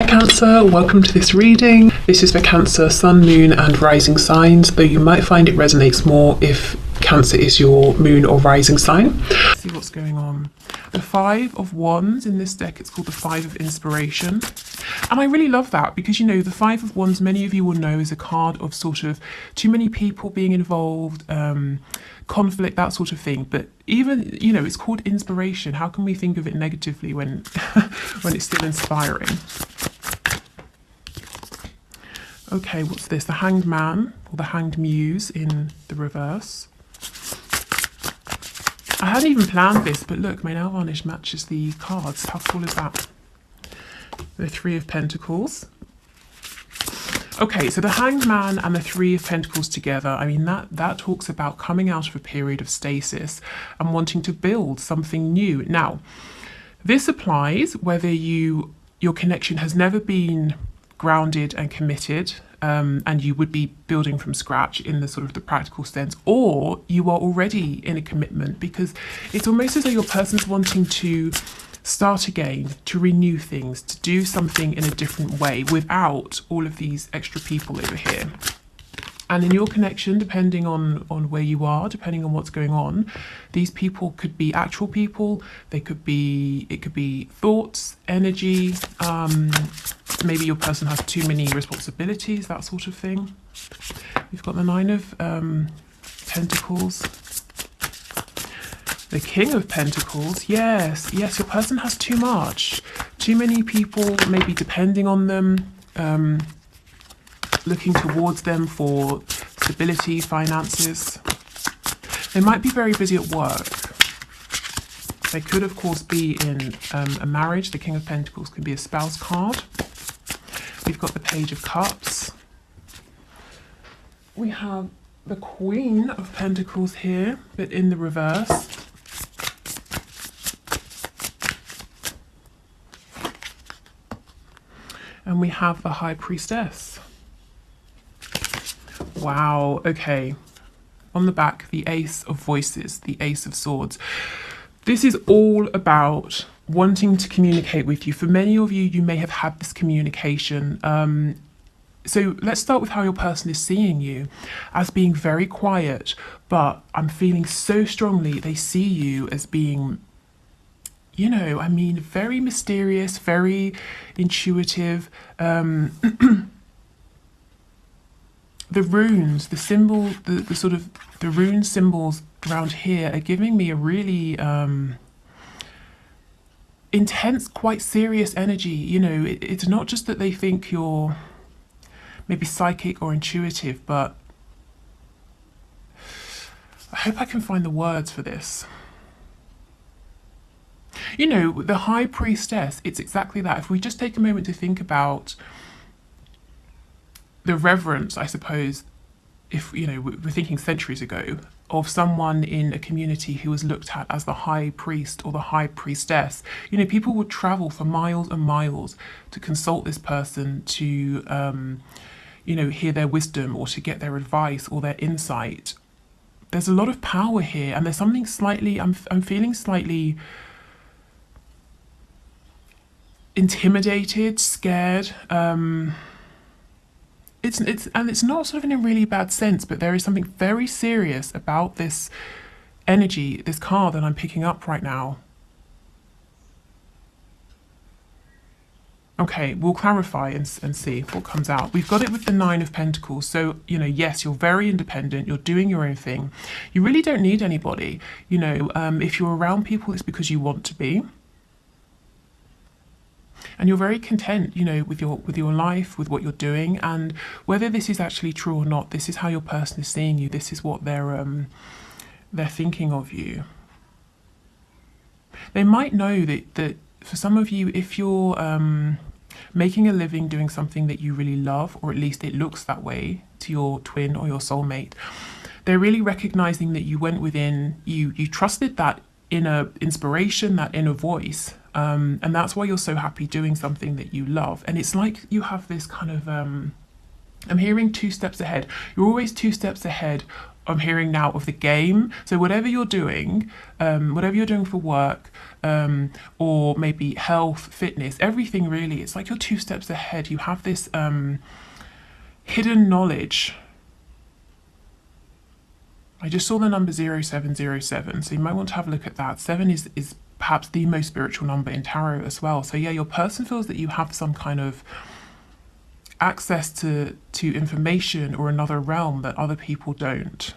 Cancer, welcome to this reading. This is for Cancer, Sun, Moon and Rising signs, though you might find it resonates more if Cancer is your moon or rising sign. Let's see what's going on. The Five of Wands in this deck, it's called the Five of Inspiration. And I really love that because, you know, the Five of Wands, many of you will know, is a card of sort of too many people being involved, conflict, that sort of thing. But even, you know, it's called inspiration. How can we think of it negatively when when it's still inspiring? Okay, what's this? The Hanged Man or the Hanged Muse in the reverse. I hadn't even planned this, but look, my nail varnish matches the cards. How cool is that? The Three of Pentacles. Okay, so the Hanged Man and the Three of Pentacles together, I mean, that talks about coming out of a period of stasis and wanting to build something new. Now, this applies whether your connection has never been grounded and committed, and you would be building from scratch in the sort of the practical sense, or you are already in a commitment, because it's almost as though your person's wanting to start again, to renew things, to do something in a different way without all of these extra people over here. And in your connection, depending on where you are, depending on what's going on, these people could be actual people, it could be thoughts, energy, maybe your person has too many responsibilities, that sort of thing. We've got the Nine of Pentacles. The King of Pentacles, yes, your person has too much. Too many people maybe depending on them, looking towards them for stability, finances. They might be very busy at work. They could, of course, be in a marriage. The King of Pentacles can be a spouse card. We've got the Page of Cups. We have the Queen of Pentacles here, but in the reverse. And we have the High Priestess. Wow, okay. On the back, the Ace of Voices, the Ace of Swords. This is all about wanting to communicate with you. For many of you, you may have had this communication. So let's start with how your person is seeing you as being very quiet, but I'm feeling so strongly they see you as being, you know, I mean, very mysterious, very intuitive. The runes, the symbol, the sort of the rune symbols around here are giving me a really intense, quite serious energy. You know, it's not just that they think you're maybe psychic or intuitive, but I hope I can find the words for this. You know, the High Priestess, it's exactly that. If we just take a moment to think about the reverence, I suppose, if, you know, we're thinking centuries ago, of someone in a community who was looked at as the High Priest or the High Priestess. You know, people would travel for miles and miles to consult this person, to, you know, hear their wisdom or to get their advice or their insight. There's a lot of power here, and there's something slightly, I'm feeling slightly intimidated, scared. It's not sort of in a really bad sense, but there is something very serious about this energy, this card that I'm picking up right now. Okay, we'll clarify and see what comes out. We've got it with the Nine of Pentacles. So, you know, yes, you're very independent. You're doing your own thing. You really don't need anybody. You know, if you're around people, it's because you want to be. And you're very content, you know, with your life, with what you're doing. And whether this is actually true or not, this is how your person is seeing you. This is what they're thinking of you. They might know that for some of you, if you're making a living doing something that you really love, or at least it looks that way to your twin or your soulmate, they're really recognizing that you went within, you trusted that inner inspiration, that inner voice. And that's why you're so happy doing something that you love. And it's like you have this kind of I'm hearing 2 steps ahead. You're always 2 steps ahead. I'm hearing now of the game. So whatever you're doing for work, or maybe health, fitness, everything really, it's like you're 2 steps ahead. You have this hidden knowledge. I just saw the number 0707, so you might want to have a look at that. 7 is perhaps the most spiritual number in tarot as well. So yeah, your person feels that you have some kind of access to information or another realm that other people don't.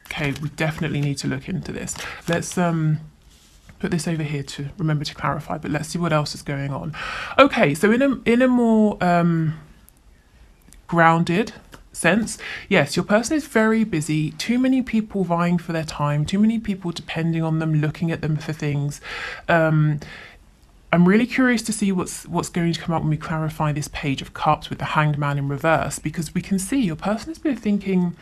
Okay, we definitely need to look into this. Let's put this over here to remember to clarify, but let's see what else is going on. Okay, so in a more grounded sense, yes, your person is very busy. Too many people vying for their time, too many people depending on them, looking at them for things. I'm really curious to see what's going to come up when we clarify this Page of Cups with the Hanged Man in reverse, because we can see your person has been thinking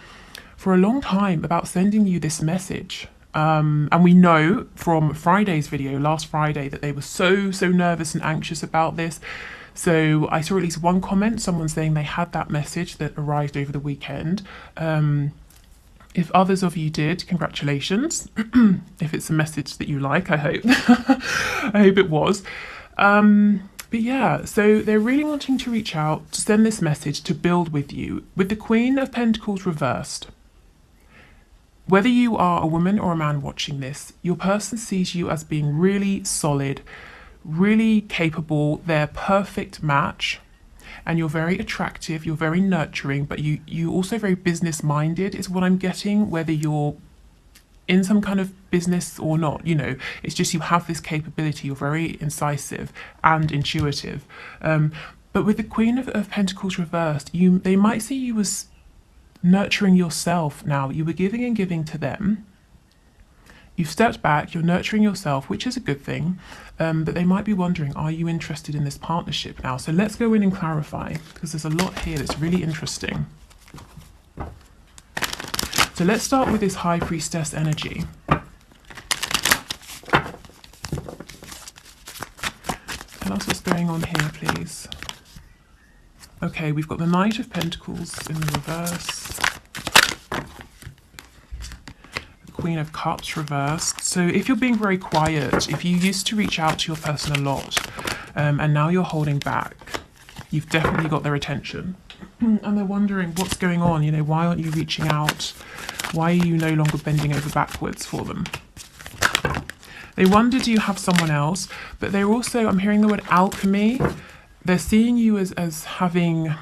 for a long time about sending you this message. And we know from Friday's video, last Friday, that they were so nervous and anxious about this. So I saw at least one comment, someone saying they had that message that arrived over the weekend. If others of you did, congratulations. If it's a message that you like, I hope. I hope it was. But yeah, so they're really wanting to reach out, to send this message, to build with you. With the Queen of Pentacles reversed, whether you are a woman or a man watching this, your person sees you as being really solid, really capable, their perfect match. And you're very attractive, you're very nurturing, but you also very business-minded is what I'm getting, whether you're in some kind of business or not, you know, it's just you have this capability, you're very incisive and intuitive. But with the Queen of Pentacles reversed, they might see you as nurturing yourself now. You were giving and giving to them. You've stepped back, you're nurturing yourself, which is a good thing, but they might be wondering, are you interested in this partnership now? So let's go in and clarify, because there's a lot here that's really interesting. So let's start with this High Priestess energy. Tell us what's going on here, please. Okay, we've got the Knight of Pentacles in the reverse. Queen of Cups reversed. So if you're being very quiet, if you used to reach out to your person a lot, and now you're holding back, you've definitely got their attention. And they're wondering what's going on, you know, why aren't you reaching out? Why are you no longer bending over backwards for them? They wonder, do you have someone else? But they're also, I'm hearing the word alchemy. They're seeing you as having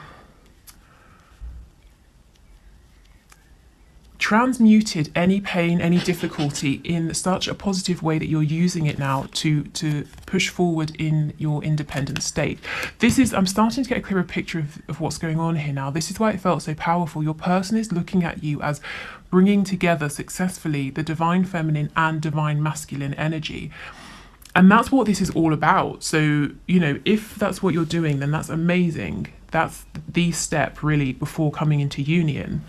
transmuted any pain, any difficulty in such a positive way that you're using it now to push forward in your independent state. This is, I'm starting to get a clearer picture of what's going on here now. This is why it felt so powerful. Your person is looking at you as bringing together successfully the divine feminine and divine masculine energy. And that's what this is all about. So, you know, if that's what you're doing, then that's amazing. That's the step really before coming into union.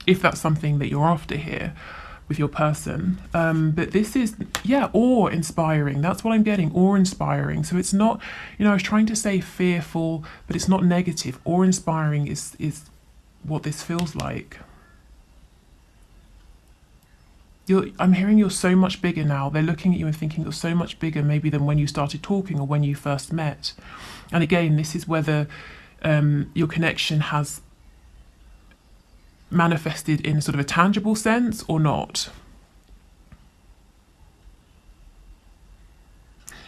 If that's something that you're after here with your person. But this is, yeah, awe-inspiring. That's what I'm getting, awe-inspiring. So it's not, you know, I was trying to say fearful, but it's not negative. Awe-inspiring is what this feels like. I'm hearing you're so much bigger now. They're looking at you and thinking you're so much bigger maybe than when you started talking or when you first met. And again, this is whether your connection has manifested in sort of a tangible sense or not.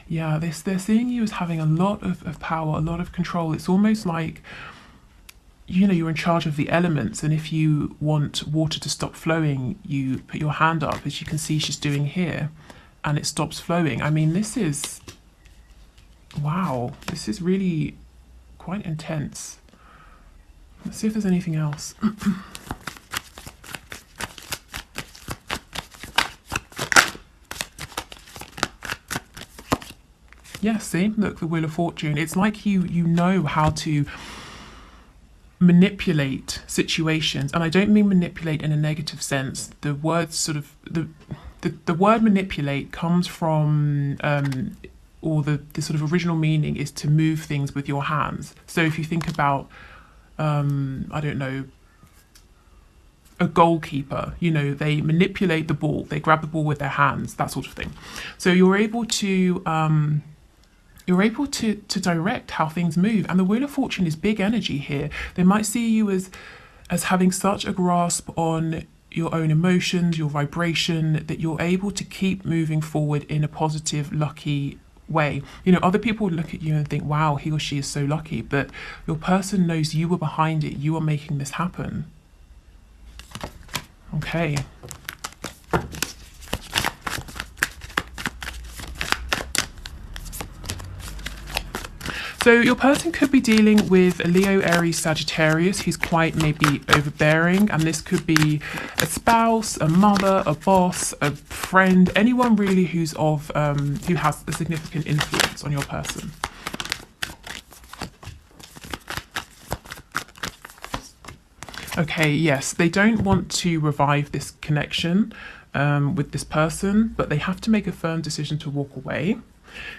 Yeah, they're seeing you as having a lot of power, a lot of control. It's almost like, you know, you're in charge of the elements, and if you want water to stop flowing, you put your hand up, as you can see she's doing here, and it stops flowing. I mean, this is, wow, this is really quite intense. Let's see if there's anything else. Yeah, see, look, the Wheel of Fortune. It's like you know how to manipulate situations, and I don't mean manipulate in a negative sense. The word sort of the word manipulate comes from or the sort of original meaning is to move things with your hands. So if you think about, I don't know, a goalkeeper, you know, they manipulate the ball, they grab the ball with their hands, that sort of thing. So you're able to direct how things move. And the Wheel of Fortune is big energy here. They might see you as having such a grasp on your own emotions, your vibration, that you're able to keep moving forward in a positive, lucky way. You know, other people would look at you and think, wow, he or she is so lucky, but your person knows you were behind it, you are making this happen. Okay. So your person could be dealing with a Leo, Aries, Sagittarius who's quite maybe overbearing, and this could be a spouse, a mother, a boss, a friend, anyone really who's who has a significant influence on your person. Okay, yes, they don't want to revive this connection with this person, but they have to make a firm decision to walk away.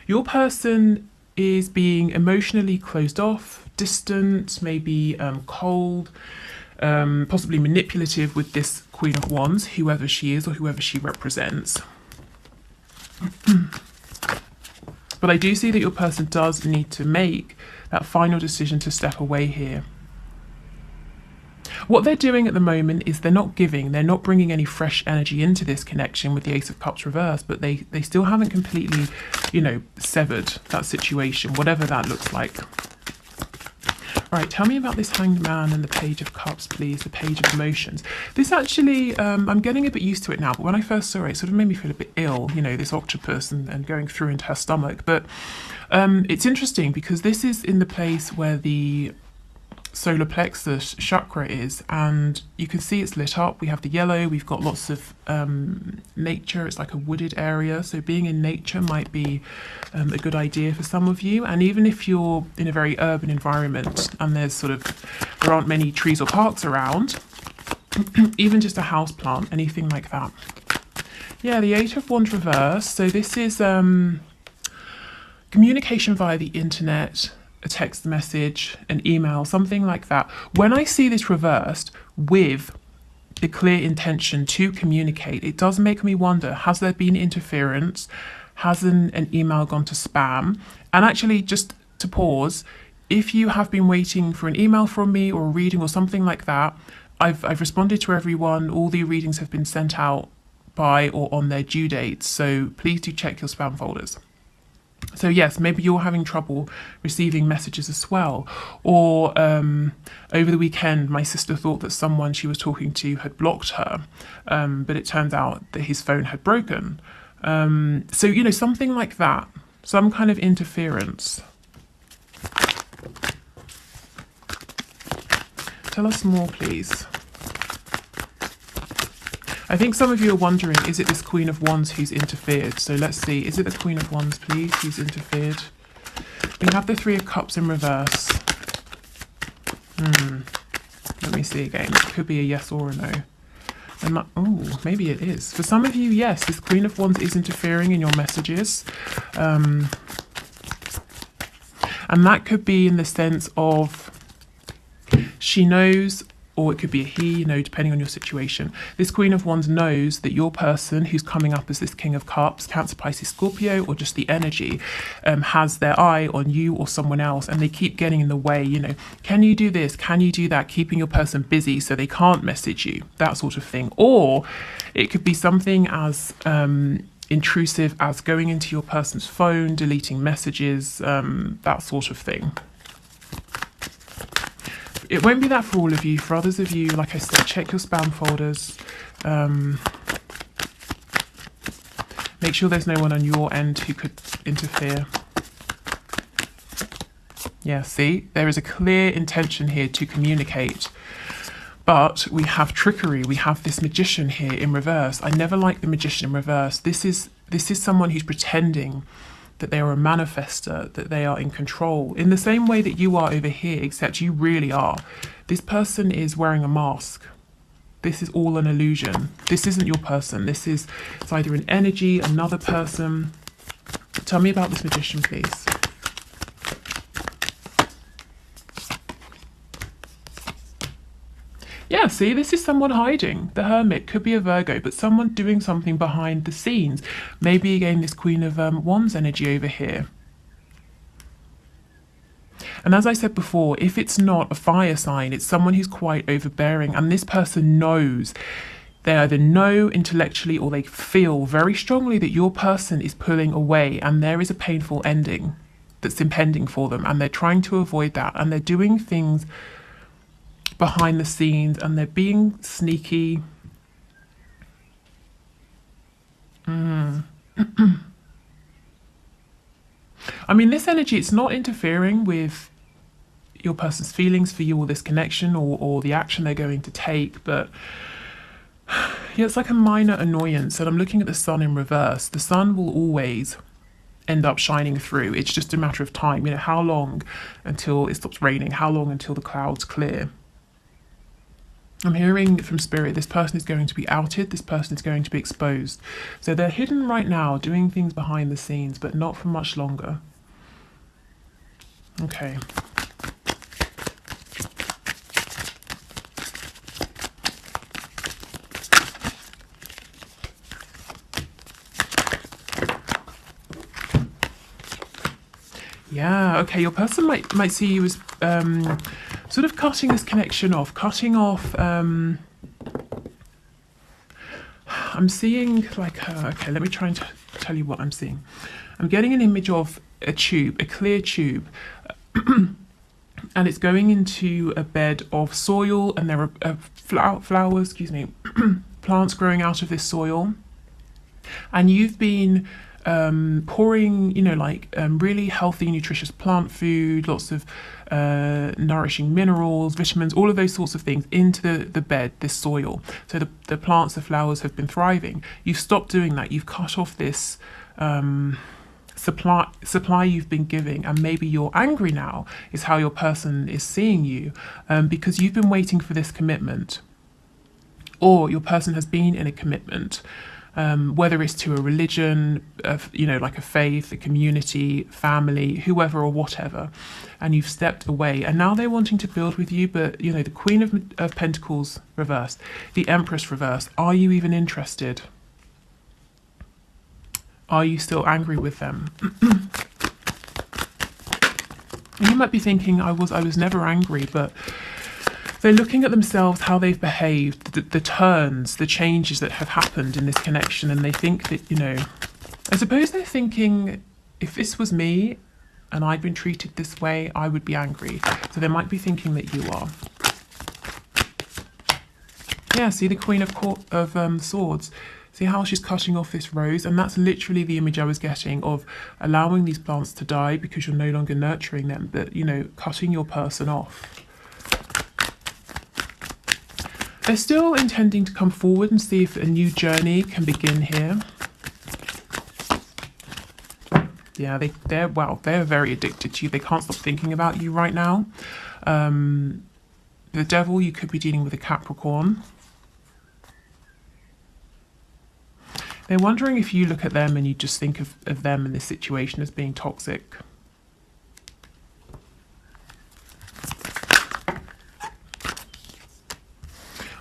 Your person is being emotionally closed off, distant, maybe cold, possibly manipulative with this Queen of Wands, whoever she is or whoever she represents. But I do see that your person does need to make that final decision to step away here. What they're doing at the moment is they're not giving, they're not bringing any fresh energy into this connection with the Ace of Cups reversed, but they still haven't completely, you know, severed that situation, whatever that looks like. All right, tell me about this Hanged Man and the Page of Cups, please, the Page of Emotions. This actually, I'm getting a bit used to it now, but when I first saw it, it sort of made me feel a bit ill, you know, this octopus and going through into her stomach. But it's interesting because this is in the place where the solar plexus chakra is, and you can see it's lit up. We have the yellow, we've got lots of nature. It's like a wooded area, so being in nature might be a good idea for some of you. And even if you're in a very urban environment and there aren't many trees or parks around, even just a house plant, anything like that. Yeah, the Eight of Wands reversed. So this is communication via the internet, a text message, an email, something like that. When I see this reversed with the clear intention to communicate, it does make me wonder, has there been interference? Has an email gone to spam? And actually, just to pause, if you have been waiting for an email from me or a reading or something like that, I've responded to everyone. All the readings have been sent out by or on their due dates. So please do check your spam folders. So yes, maybe you're having trouble receiving messages as well. Or over the weekend, my sister thought that someone she was talking to had blocked her, but it turned out that his phone had broken. So, you know, something like that, some kind of interference. Tell us more, please. I think some of you are wondering, is it this Queen of Wands who's interfered? So let's see, is it the Queen of Wands, please, who's interfered? We have the Three of Cups in reverse. Let me see again. It could be a yes or a no. Oh, maybe it is. For some of you, yes, this Queen of Wands is interfering in your messages. And that could be in the sense of she knows, or it could be a he, you know, depending on your situation. This Queen of Wands knows that your person who's coming up as this King of Cups, Cancer, Pisces, Scorpio, or just the energy, has their eye on you or someone else, and they keep getting in the way, you know, can you do this? Can you do that? Keeping your person busy so they can't message you, that sort of thing. Or it could be something as intrusive as going into your person's phone, deleting messages, that sort of thing. It won't be that for all of you. For others of you, like I said, check your spam folders. Make sure there's no one on your end who could interfere. Yeah, see, there is a clear intention here to communicate. But we have trickery. We have this magician here in reverse. I never like the magician in reverse. This is someone who's pretending that they are a manifester, that they are in control, in the same way that you are over here, except you really are. This person is wearing a mask. This is all an illusion. This isn't your person. It's either an energy, another person. Tell me about this Magician, please. Yeah, see, this is someone hiding. The Hermit could be a Virgo, but someone doing something behind the scenes. Maybe again this Queen of Wands energy over here. And as I said before, if it's not a fire sign, it's someone who's quite overbearing, and this person knows. They either know intellectually or they feel very strongly that your person is pulling away and there is a painful ending that's impending for them, and they're trying to avoid that, and they're doing things behind the scenes and they're being sneaky. I mean, this energy, it's not interfering with your person's feelings for you or this connection or the action they're going to take, but yeah, it's like a minor annoyance. And I'm looking at the sun in reverse. The sun will always end up shining through. It's just a matter of time. You know, how long until it stops raining? How long until the clouds clear? I'm hearing from Spirit, this person is going to be outed, this person is going to be exposed. So they're hidden right now, doing things behind the scenes, but not for much longer. Okay. Yeah, okay, your person might see you as sort of cutting this connection off, I'm seeing like, okay, let me try and tell you what I'm seeing. I'm getting an image of a tube, a clear tube, and it's going into a bed of soil, and there are flowers, excuse me, plants growing out of this soil, and you've been pouring, you know, like really healthy, nutritious plant food, lots of nourishing minerals, vitamins, all of those sorts of things into the bed, this soil. So the plants, the flowers have been thriving. You've stopped doing that. You've cut off this supply you've been giving, and maybe you're angry now is how your person is seeing you, because you've been waiting for this commitment, or your person has been in a commitment. Whether it's to a religion, you know, like a faith, a community, family, whoever or whatever, and you've stepped away, and now they're wanting to build with you, but, you know, the Queen of Pentacles reversed, the Empress reversed. Are you even interested? Are you still angry with them? You might be thinking, I was never angry, but they're looking at themselves, how they've behaved, the turns, the changes that have happened in this connection, and they think that, you know, I suppose they're thinking, if this was me and I'd been treated this way, I would be angry. So they might be thinking that you are. Yeah, see the Queen of Swords. See how she's cutting off this rose, and that's literally the image I was getting of allowing these plants to die because you're no longer nurturing them, but, you know, cutting your person off. They're still intending to come forward and see if a new journey can begin here. Yeah, they're very addicted to you. They can't stop thinking about you right now. The Devil, you could be dealing with a Capricorn. They're wondering if you look at them and you just think of them in this situation as being toxic.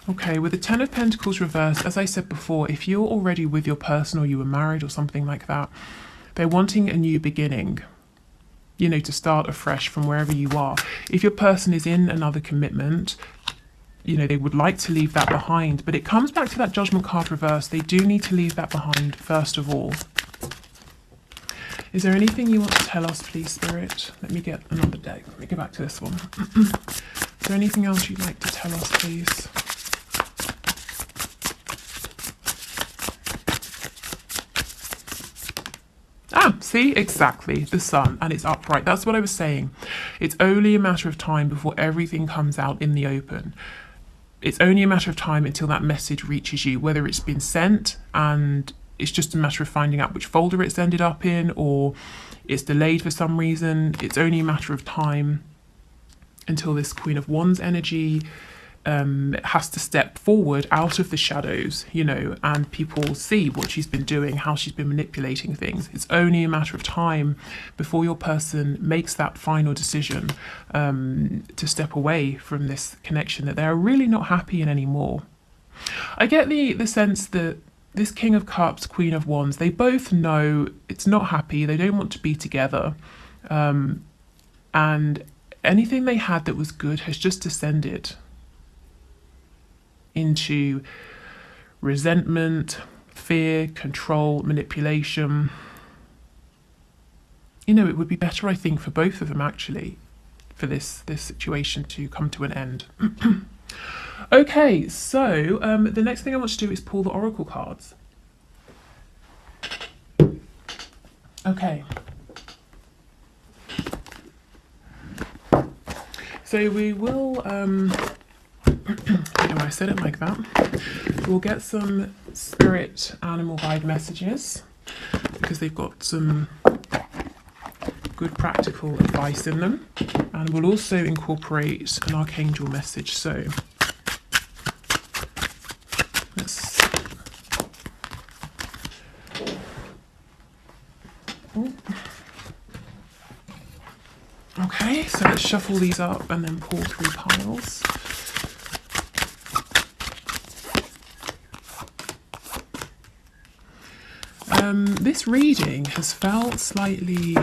Okay, with the Ten of Pentacles reversed, as I said before, if you're already with your person or you were married or something like that, they're wanting a new beginning, you know, to start afresh from wherever you are. If your person is in another commitment, you know, they would like to leave that behind, but it comes back to that Judgment card reverse. They do need to leave that behind first of all. Is there anything you want to tell us, please, Spirit? Let me get another deck. Let me go back to this one. Is there anything else you'd like to tell us, please? Ah, see, exactly, the sun, and it's upright. That's what I was saying. It's only a matter of time before everything comes out in the open. It's only a matter of time until that message reaches you, whether it's been sent and it's just a matter of finding out which folder it's ended up in, or it's delayed for some reason. It's only a matter of time until this Queen of Wands energy has to step forward out of the shadows, you know, and people see what she's been doing, how she's been manipulating things. It's only a matter of time before your person makes that final decision to step away from this connection that they're really not happy in anymore. I get the sense that this King of Cups, Queen of Wands, they both know it's not happy, they don't want to be together, and anything they had that was good has just descended into resentment, fear, control, manipulation. You know, it would be better, I think, for both of them, actually, for this situation to come to an end. Okay, so the next thing I want to do is pull the oracle cards. Okay. So we will, I don't know why I said it like that. We'll get some spirit animal guide messages because they've got some good practical advice in them. And we'll also incorporate an archangel message. So let's... Okay, so let's shuffle these up and then pull 3 piles. This reading has felt slightly...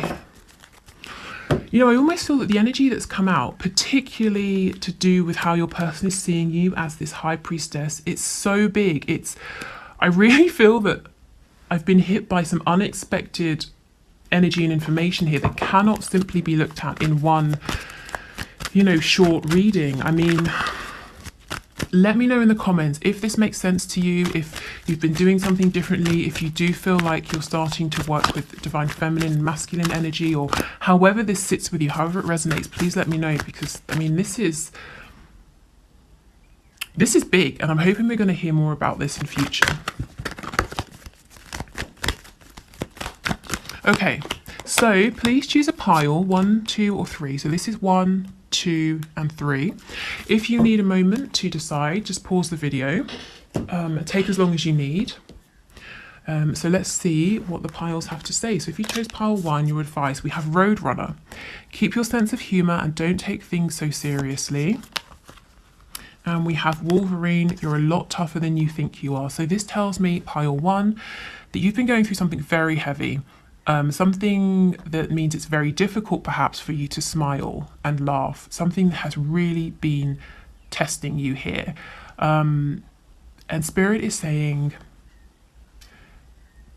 You know, I almost feel that the energy that's come out, particularly to do with how your person is seeing you as this high priestess, it's so big. I really feel that I've been hit by some unexpected energy and information here that cannot simply be looked at in one, you know, short reading. I mean, let me know in the comments if this makes sense to you, if you've been doing something differently, if you do feel like you're starting to work with divine feminine and masculine energy, or however this sits with you, however it resonates, please let me know, because I mean, this is big, and I'm hoping we're going to hear more about this in future. Okay, so please choose a pile, 1, 2, or 3. So this is 1, 2, and 3. If you need a moment to decide, just pause the video. Take as long as you need. So let's see what the piles have to say. So if you chose pile 1, your advice, we have Roadrunner. Keep your sense of humour and don't take things so seriously. And we have Wolverine, you're a lot tougher than you think you are. So this tells me, pile 1, that you've been going through something very heavy. Something that means it's very difficult perhaps for you to smile and laugh. Something that has really been testing you here. And Spirit is saying,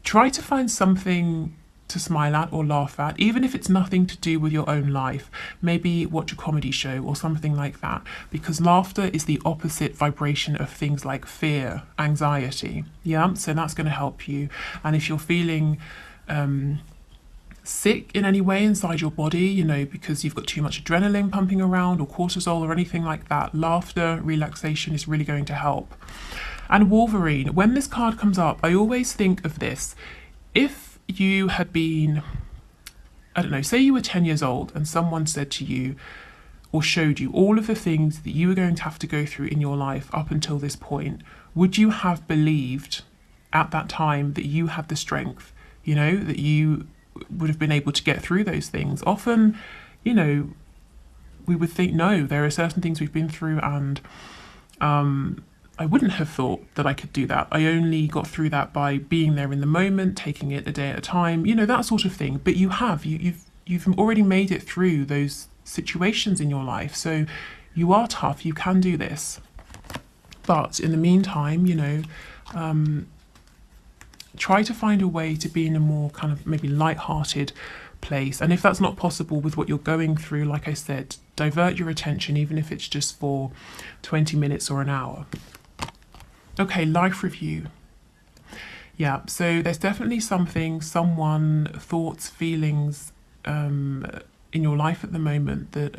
try to find something to smile at or laugh at, even if it's nothing to do with your own life. Maybe watch a comedy show or something like that, because laughter is the opposite vibration of things like fear, anxiety. Yeah, so that's going to help you. And if you're feeling sick in any way inside your body, you know, because you've got too much adrenaline pumping around or cortisol or anything like that, laughter, relaxation is really going to help. And Wolverine, when this card comes up, I always think of this. If you had been, I don't know, say you were 10 years old and someone said to you or showed you all of the things that you were going to have to go through in your life up until this point, would you have believed at that time that you had the strength? You know, that you would have been able to get through those things. Often, you know, we would think, no, there are certain things we've been through and I wouldn't have thought that I could do that. I only got through that by being there in the moment, taking it a day at a time, you know, that sort of thing. But you've already made it through those situations in your life. So you are tough, you can do this. But in the meantime, you know, try to find a way to be in a more kind of maybe light-hearted place. And if that's not possible with what you're going through, like I said, divert your attention, even if it's just for 20 minutes or an hour. Okay, life review. Yeah, so there's definitely something, someone, thoughts, feelings in your life at the moment that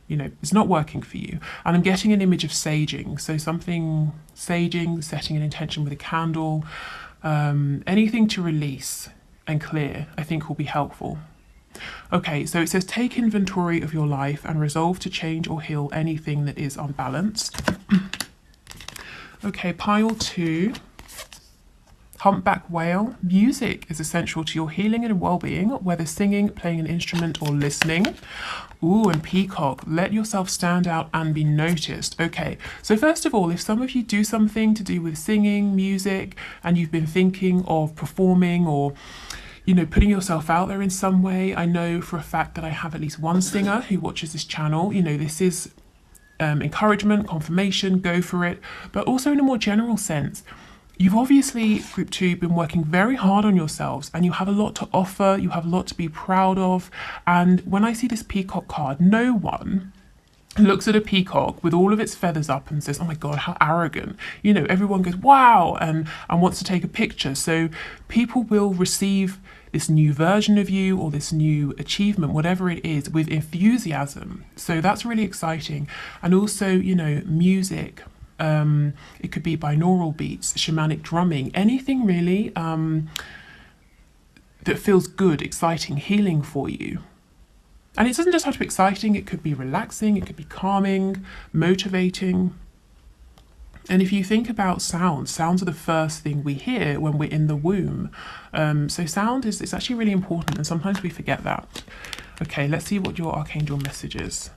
you know, it's not working for you. And I'm getting an image of saging. So something, saging, setting an intention with a candle, anything to release and clear, I think will be helpful. Okay, so it says take inventory of your life and resolve to change or heal anything that is unbalanced. Okay, pile 2. Humpback whale. Music is essential to your healing and well-being, whether singing, playing an instrument, or listening. Ooh, and peacock. Let yourself stand out and be noticed. Okay, so first of all, if some of you do something to do with singing, music, and you've been thinking of performing or putting yourself out there in some way. I know for a fact that I have at least one singer who watches this channel. This is encouragement, confirmation, go for it. But also in a more general sense, you've obviously, group 2, been working very hard on yourselves and you have a lot to offer, you have a lot to be proud of. And when I see this peacock card, no one looks at a peacock with all of its feathers up and says, oh my God, how arrogant. Everyone goes, wow, and wants to take a picture. So people will receive this new version of you or this new achievement, whatever it is, with enthusiasm. So that's really exciting. And also, music. It could be binaural beats, shamanic drumming, anything really that feels good, exciting, healing for you. And it doesn't just have to be exciting, it could be relaxing, it could be calming, motivating. And if you think about sounds are the first thing we hear when we're in the womb. So sound is actually really important, and sometimes we forget that. Okay, let's see what your archangel message is.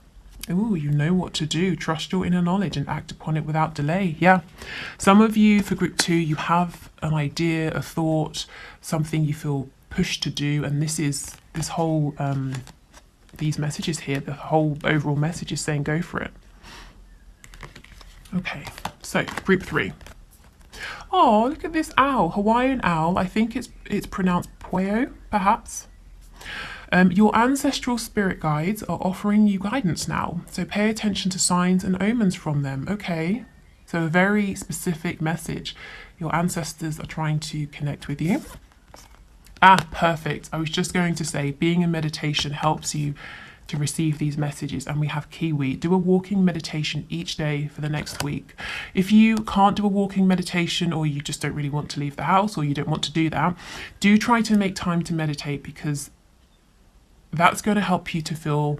Ooh, you know what to do. Trust your inner knowledge and act upon it without delay. Yeah. Some of you, for group 2, you have an idea, a thought, something you feel pushed to do, and this whole these messages here, the whole overall message is saying go for it. Okay, so group 3. Oh, look at this owl, Hawaiian owl. I think it's pronounced Pueo, perhaps. Your ancestral spirit guides are offering you guidance now, so pay attention to signs and omens from them. Okay, so a very specific message. Your ancestors are trying to connect with you. Ah, perfect. I was just going to say, being in meditation helps you to receive these messages, and we have Kiwi. Do a walking meditation each day for the next week. If you can't do a walking meditation, or you just don't really want to leave the house, or you don't want to do that, do try to make time to meditate, because that's going to help you to feel,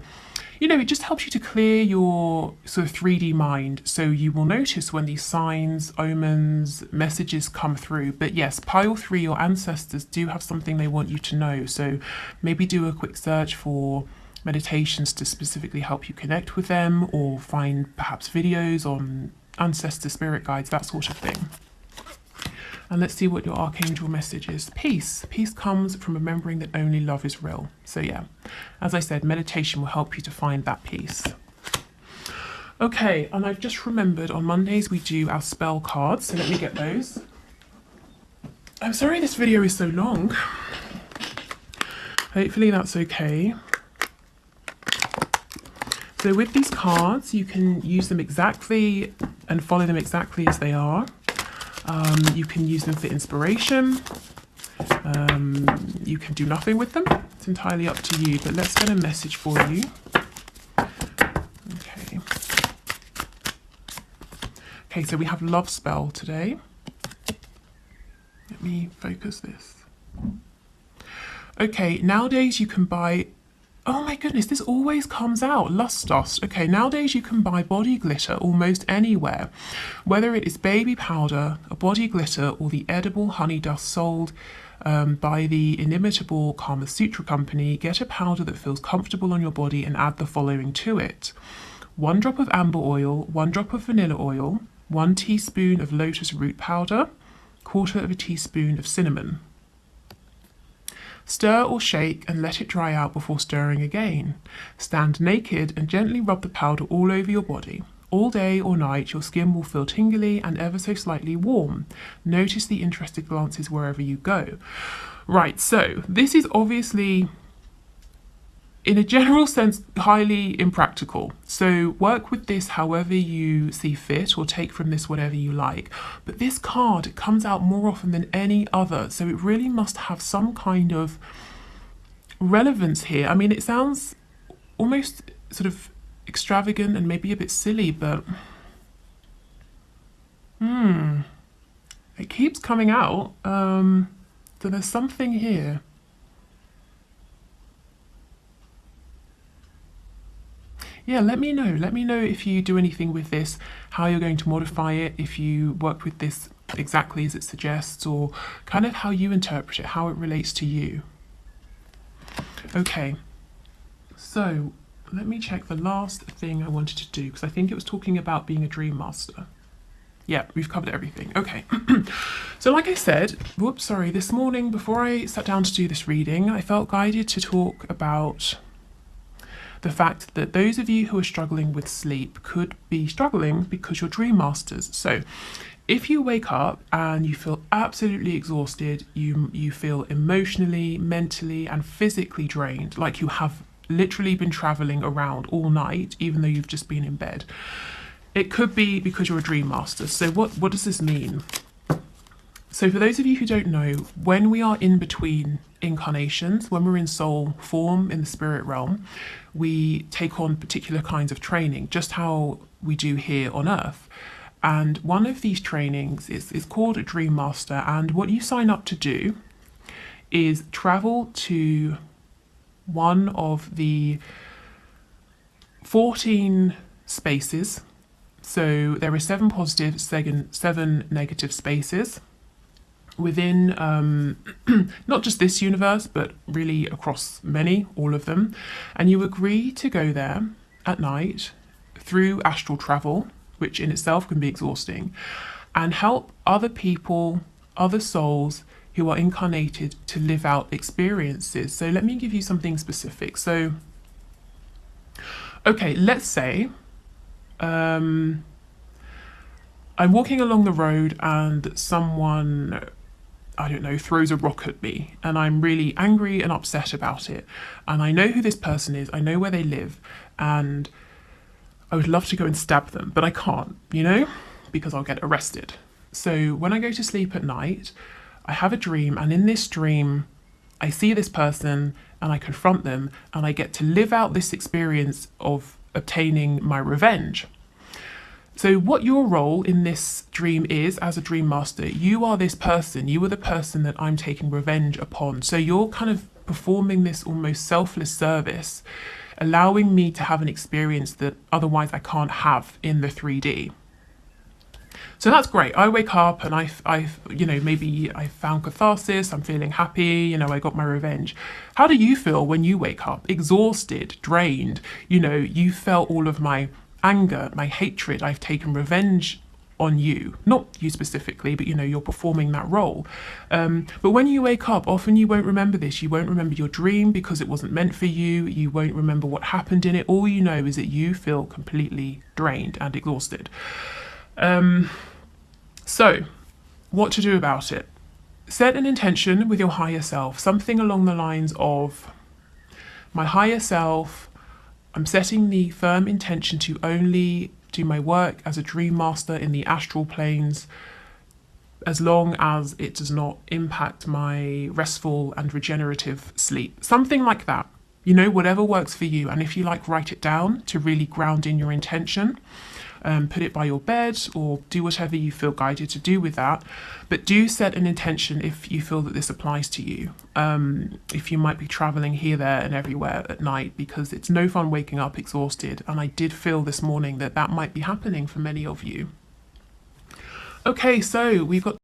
it just helps you to clear your sort of 3D mind. So you will notice when these signs, omens, messages come through. But yes, pile 3, your ancestors do have something they want you to know. So maybe do a quick search for meditations to specifically help you connect with them, or find perhaps videos on ancestor spirit guides, that sort of thing. And let's see what your archangel message is. Peace. Peace comes from remembering that only love is real. So yeah, as I said, meditation will help you to find that peace. Okay, and I've just remembered on Mondays we do our spell cards, so let me get those. I'm sorry this video is so long. Hopefully that's okay. So with these cards, you can use them exactly and follow them exactly as they are. You can use them for inspiration. You can do nothing with them. It's entirely up to you, but let's get a message for you. Okay. Okay, so we have love spell today. Let me focus this. Okay, nowadays you can buy, oh my goodness, this always comes out, lust dust. Okay, nowadays you can buy body glitter almost anywhere, whether it is baby powder, a body glitter, or the edible honey dust sold by the inimitable Kama Sutra company. Get a powder that feels comfortable on your body and add the following to it: 1 drop of amber oil, 1 drop of vanilla oil, 1 teaspoon of lotus root powder, 1/4 teaspoon of cinnamon. Stir or shake and let it dry out before stirring again. Stand naked and gently rub the powder all over your body. All day or night, your skin will feel tingly and ever so slightly warm. Notice the interested glances wherever you go. Right, so this is obviously, in a general sense, highly impractical. So work with this however you see fit, or take from this whatever you like. But this card comes out more often than any other, so it really must have some kind of relevance here. I mean, it sounds almost sort of extravagant and maybe a bit silly, but it keeps coming out. So there's something here. yeah, let me know. Let me know if you do anything with this, how you're going to modify it, if you work with this exactly as it suggests, or kind of how you interpret it, how it relates to you. Okay, so let me check the last thing I wanted to do, because I think it was talking about being a dream master. Yeah, we've covered everything. Okay. So like I said, this morning before I sat down to do this reading, I felt guided to talk about the fact that those of you who are struggling with sleep could be struggling because you're dream masters. So if you wake up and you feel absolutely exhausted, you feel emotionally, mentally, and physically drained, like you have literally been traveling around all night, even though you've just been in bed, it could be because you're a dream master. So what does this mean? So for those of you who don't know, when we are in between incarnations, when we're in soul form in the spirit realm, we take on particular kinds of training, just how we do here on Earth. And one of these trainings is called a Dream Master. And what you sign up to do is travel to one of the 14 spaces. So there are 7 positive, 7 negative spaces within not just this universe, but really across many, all of them. And you agree to go there at night through astral travel, which in itself can be exhausting, and help other people, other souls who are incarnated to live out experiences. So let me give you something specific. So, okay, let's say I'm walking along the road and someone, I don't know, throws a rock at me, and I'm really angry and upset about it. And I know who this person is, I know where they live, and I would love to go and stab them, but I can't, because I'll get arrested. So when I go to sleep at night, I have a dream, and in this dream, I see this person and I confront them, and I get to live out this experience of obtaining my revenge. So what your role in this dream is as a dream master, you are this person, you are the person that I'm taking revenge upon. So you're kind of performing this almost selfless service, allowing me to have an experience that otherwise I can't have in the 3D. So that's great. I wake up and maybe I found catharsis, I'm feeling happy, I got my revenge. How do you feel when you wake up? Exhausted, drained, you felt all of my anger, my hatred, I've taken revenge on you. Not you specifically, but you're performing that role. But when you wake up, often you won't remember this. You won't remember your dream because it wasn't meant for you. You won't remember what happened in it. All you know is that you feel completely drained and exhausted. So what to do about it? Set an intention with your higher self, something along the lines of, my higher self, I'm setting the firm intention to only do my work as a dream master in the astral planes as long as it does not impact my restful and regenerative sleep. Something like that. Whatever works for you. And if you like, write it down to really ground in your intention. Put it by your bed or do whatever you feel guided to do with that. But do set an intention if you feel that this applies to you. If you might be traveling here, there and everywhere at night, because it's no fun waking up exhausted. And I did feel this morning that might be happening for many of you. Okay, so we've got